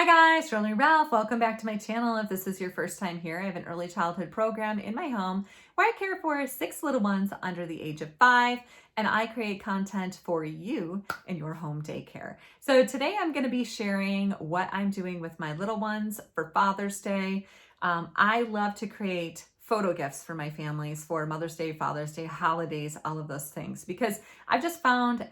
Hi guys, Shirley Ralph. Welcome back to my channel. If this is your first time here, I have an early childhood program in my home where I care for 6 little ones under the age of 5, and I create content for you in your home daycare. So today I'm going to be sharing what I'm doing with my little ones for Father's Day. I love to create photo gifts for my families for Mother's Day, Father's Day, holidays, all of those things, because I've just found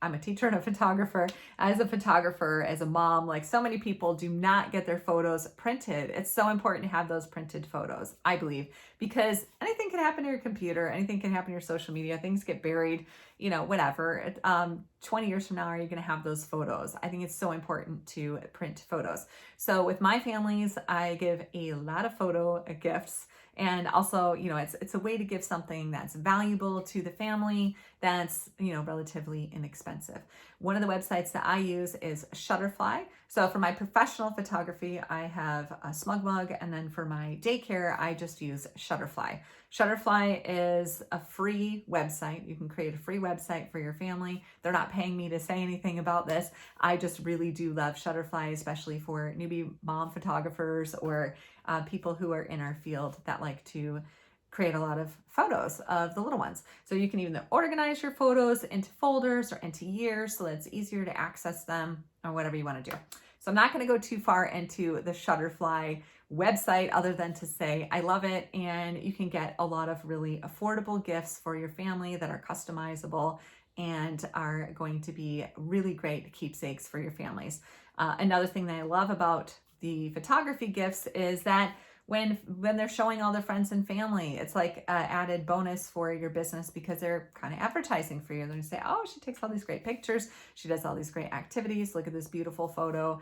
I'm a teacher and a photographer, as a mom, like so many people do not get their photos printed. It's so important to have those printed photos, I believe, because anything can happen to your computer, anything can happen to your social media, things get buried, whatever. 20 years from now, are you going to have those photos? I think it's so important to print photos. So with my families, I give a lot of photo gifts. And also, it's a way to give something that's valuable to the family that's, relatively inexpensive. One of the websites that I use is Shutterfly. So for my professional photography, I have a Smug Mug, and then for my daycare, I just use Shutterfly. Shutterfly is a free website. You can create a free website for your family. They're not paying me to say anything about this. I just really do love Shutterfly, especially for newbie mom photographers or people who are in our field that like to create a lot of photos of the little ones. So you can even organize your photos into folders or into years so that it's easier to access them or whatever you want to do. So I'm not going to go too far into the Shutterfly website other than to say I love it, and you can get a lot of really affordable gifts for your family that are customizable and are going to be really great keepsakes for your families. Another thing that I love about the photography gifts is that when they're showing all their friends and family, it's like an added bonus for your business because they're kind of advertising for you. They're going to say, oh, she takes all these great pictures. She does all these great activities. Look at this beautiful photo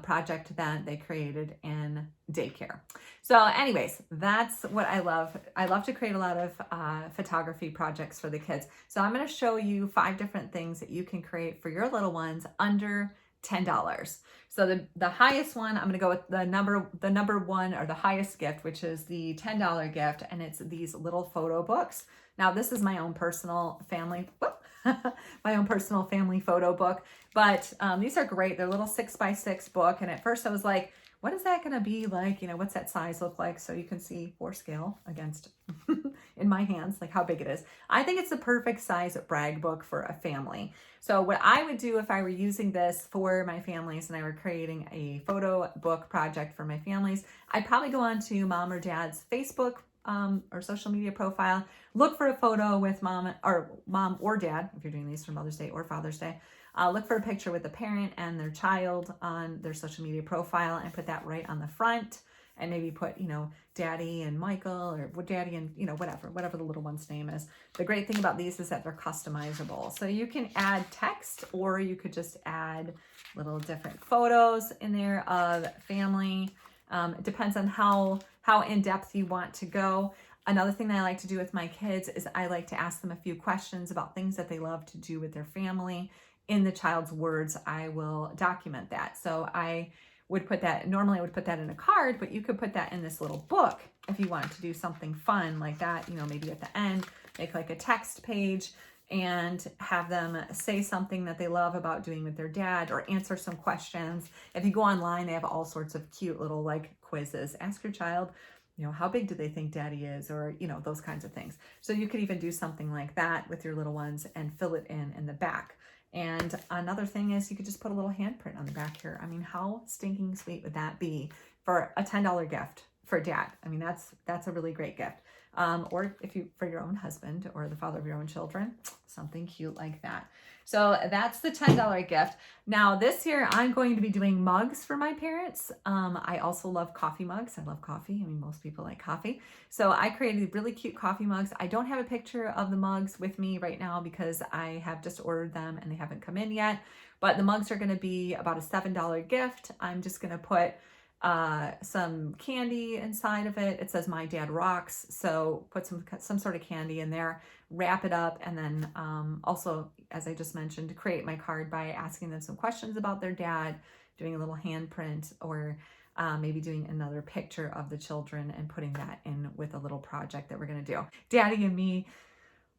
project that they created in daycare. So anyways, that's what I love. I love to create a lot of photography projects for the kids. So I'm going to show you 5 different things that you can create for your little ones under $10. So the highest one, I'm going to go with the number one, or the highest gift, which is the $10 gift, and it's these little photo books. Now this is my own personal family photo book, but these are great. They're a little 6x6 book, and at first I was like, what is that going to be like? What's that size look like? So you can see 4 scale against in my hands, like how big it is. I think it's the perfect size brag book for a family. So what I would do if I were using this for my families and I were creating a photo book project for my families, I'd probably go on to mom or dad's Facebook or social media profile, look for a photo with mom or dad, if you're doing these for Mother's Day or Father's Day. Look for a picture with the parent and their child on their social media profile and put that right on the front, and maybe put, Daddy and Michael, or Daddy and, whatever the little one's name is. The great thing about these is that they're customizable. So you can add text, or you could just add little different photos in there of family. It depends on how in depth you want to go. Another thing that I like to do with my kids is I like to ask them a few questions about things that they love to do with their family. In the child's words, I will document that. So I would put that, normally I would put that in a card, but you could put that in this little book if you wanted to do something fun like that, maybe at the end, make like a text page and have them say something that they love about doing with their dad, or answer some questions. If you go online, they have all sorts of cute little like quizzes. Ask your child, how big do they think daddy is, or, those kinds of things. So you could even do something like that with your little ones and fill it in the back. And another thing is you could just put a little handprint on the back here. I mean, how stinking sweet would that be for a $10 gift for dad? I mean, that's a really great gift. Or if you, for your own husband or the father of your own children, something cute like that. So that's the $10 gift. Now this year I'm going to be doing mugs for my parents. I also love coffee mugs. I love coffee. I mean, most people like coffee. So I created really cute coffee mugs. I don't have a picture of the mugs with me right now because I have just ordered them and they haven't come in yet. But the mugs are going to be about a $7 gift. I'm just going to put some candy inside of it. It says My Dad Rocks. So put some sort of candy in there, wrap it up, and then also, as I just mentioned, create my card by asking them some questions about their dad, doing a little handprint, or maybe doing another picture of the children and putting that in with a little project that we're going to do. Daddy and me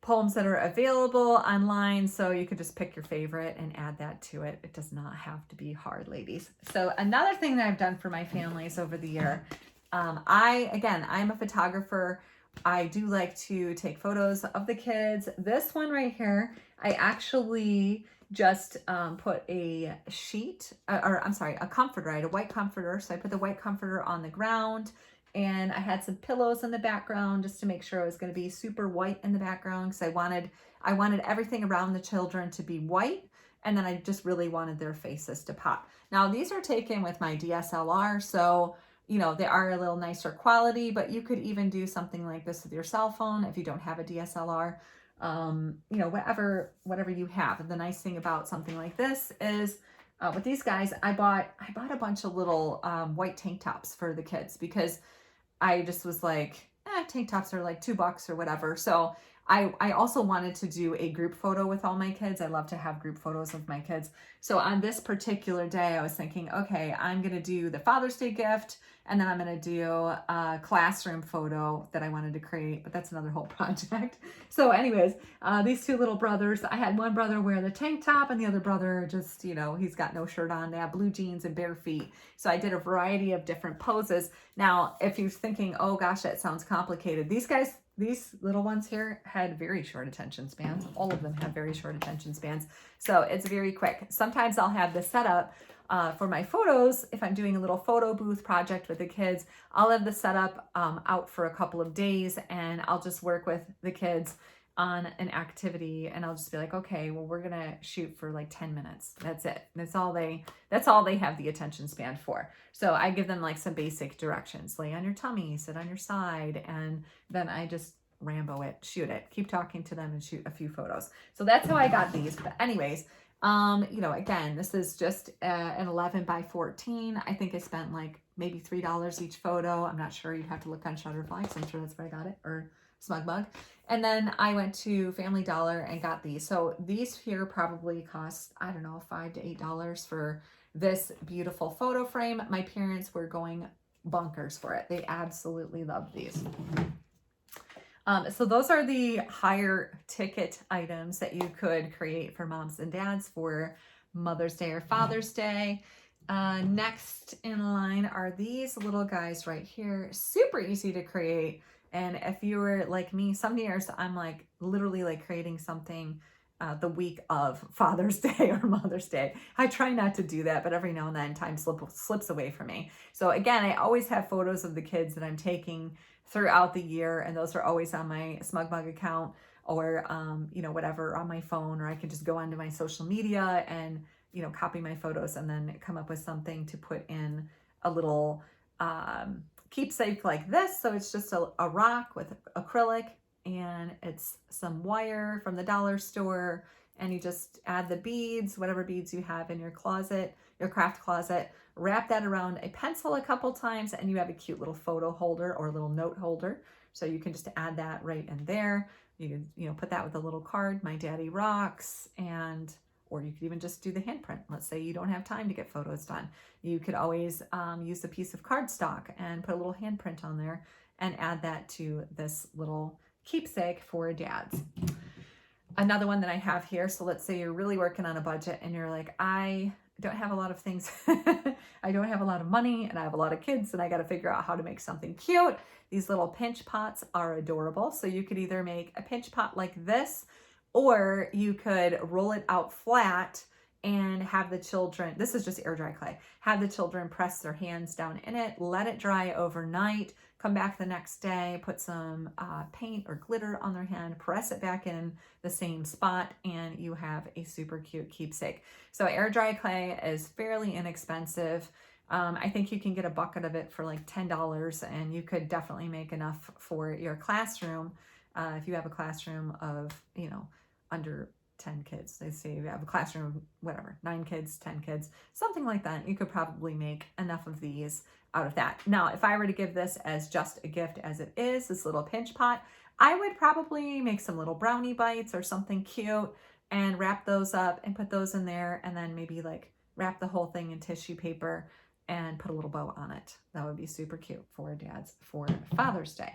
poems that are available online, so you could just pick your favorite and add that to it. It does not have to be hard, ladies. So another thing that I've done for my families over the year, I'm a photographer. I do like to take photos of the kids. This one right here, I actually just put a sheet, a comforter. I had a white comforter, so I put the white comforter on the ground, and I had some pillows in the background just to make sure it was going to be super white in the background, because I wanted everything around the children to be white, and then I just really wanted their faces to pop. Now these are taken with my DSLR, so you know, they are a little nicer quality, but you could even do something like this with your cell phone if you don't have a DSLR. You know, whatever you have. And the nice thing about something like this is with these guys, I bought a bunch of little white tank tops for the kids, because I just was like, tank tops are like $2 or whatever. So I also wanted to do a group photo with all my kids. I love to have group photos of my kids. So on this particular day, I was thinking, okay, I'm going to do the Father's Day gift, and then I'm going to do a classroom photo that I wanted to create, but that's another whole project. So anyways, these two little brothers, I had one brother wear the tank top, and the other brother just, you know, he's got no shirt on. They have blue jeans and bare feet. So I did a variety of different poses. Now, if you're thinking, oh gosh, that sounds complicated, these little ones here had very short attention spans. All of them have very short attention spans. So it's very quick. Sometimes I'll have this set up for my photos. If I'm doing a little photo booth project with the kids, I'll have the setup out for a couple of days, and I'll just work with the kids on an activity, and I'll just be like, okay, well, we're gonna shoot for like 10 minutes. That's it. That's all they have the attention span for. So I give them like some basic directions: lay on your tummy, sit on your side, and then I just Rambo it, shoot it, keep talking to them, and shoot a few photos. So that's how I got these. But anyways, you know, again, this is just an 11 by 14. I think I spent like maybe $3 each photo. I'm not sure. You'd have to look on Shutterfly, because I'm sure that's where I got it, or SmugMug. And then I went to Family Dollar and got these. So these here probably cost, I don't know, $5 to $8 for this beautiful photo frame. My parents were going bonkers for it. They absolutely loved these. So those are the higher ticket items that you could create for moms and dads for Mother's Day or Father's Day. Next in line are these little guys right here. Super easy to create. And if you were like me, some years I'm like literally like creating something the week of Father's Day or Mother's Day. I try not to do that, but every now and then time slips away from me. So again, I always have photos of the kids that I'm taking throughout the year, and those are always on my SmugMug account, or you know, whatever, on my phone, or I can just go onto my social media and, you know, copy my photos and then come up with something to put in a little keepsake like this. So it's just a rock with acrylic, and it's some wire from the dollar store, and you just add the beads, whatever beads you have in your closet, your craft closet, wrap that around a pencil a couple times, and you have a cute little photo holder or a little note holder. So you can just add that right in there. You know, put that with a little card, "My Daddy Rocks," and or you could even just do the handprint. Let's say you don't have time to get photos done. You could always use a piece of cardstock and put a little handprint on there and add that to this little keepsake for dads. Another one that I have here, so let's say you're really working on a budget and you're like, I don't have a lot of things. I don't have a lot of money, and I have a lot of kids, and I got to figure out how to make something cute. These little pinch pots are adorable. So you could either make a pinch pot like this, or you could roll it out flat and have the children, this is just air dry clay, have the children press their hands down in it, let it dry overnight, come back the next day, put some paint or glitter on their hand, press it back in the same spot, and you have a super cute keepsake. So air dry clay is fairly inexpensive. I think you can get a bucket of it for like $10, and you could definitely make enough for your classroom. If you have a classroom of, you know, under 10 kids, they say you have a classroom, whatever, 9 kids, 10 kids, something like that, you could probably make enough of these out of that. Now, if I were to give this as just a gift as it is, this little pinch pot, I would probably make some little brownie bites or something cute and wrap those up and put those in there, and then maybe like wrap the whole thing in tissue paper and put a little bow on it. That would be super cute for dads for Father's Day.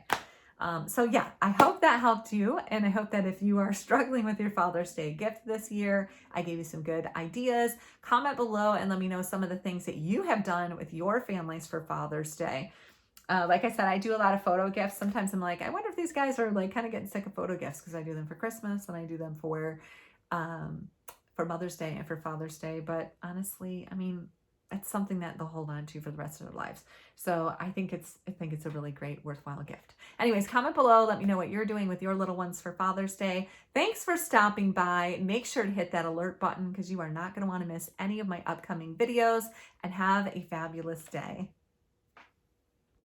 So yeah, I hope that helped you. And I hope that if you are struggling with your Father's Day gift this year, I gave you some good ideas. Comment below and let me know some of the things that you have done with your families for Father's Day. Like I said, I do a lot of photo gifts. Sometimes I'm like, I wonder if these guys are like kind of getting sick of photo gifts, because I do them for Christmas and I do them for Mother's Day and for Father's Day. But honestly, I mean, it's something that they'll hold on to for the rest of their lives. So I think it's a really great, worthwhile gift. Anyways, comment below. Let me know what you're doing with your little ones for Father's Day. Thanks for stopping by. Make sure to hit that alert button, because you are not going to want to miss any of my upcoming videos, and have a fabulous day.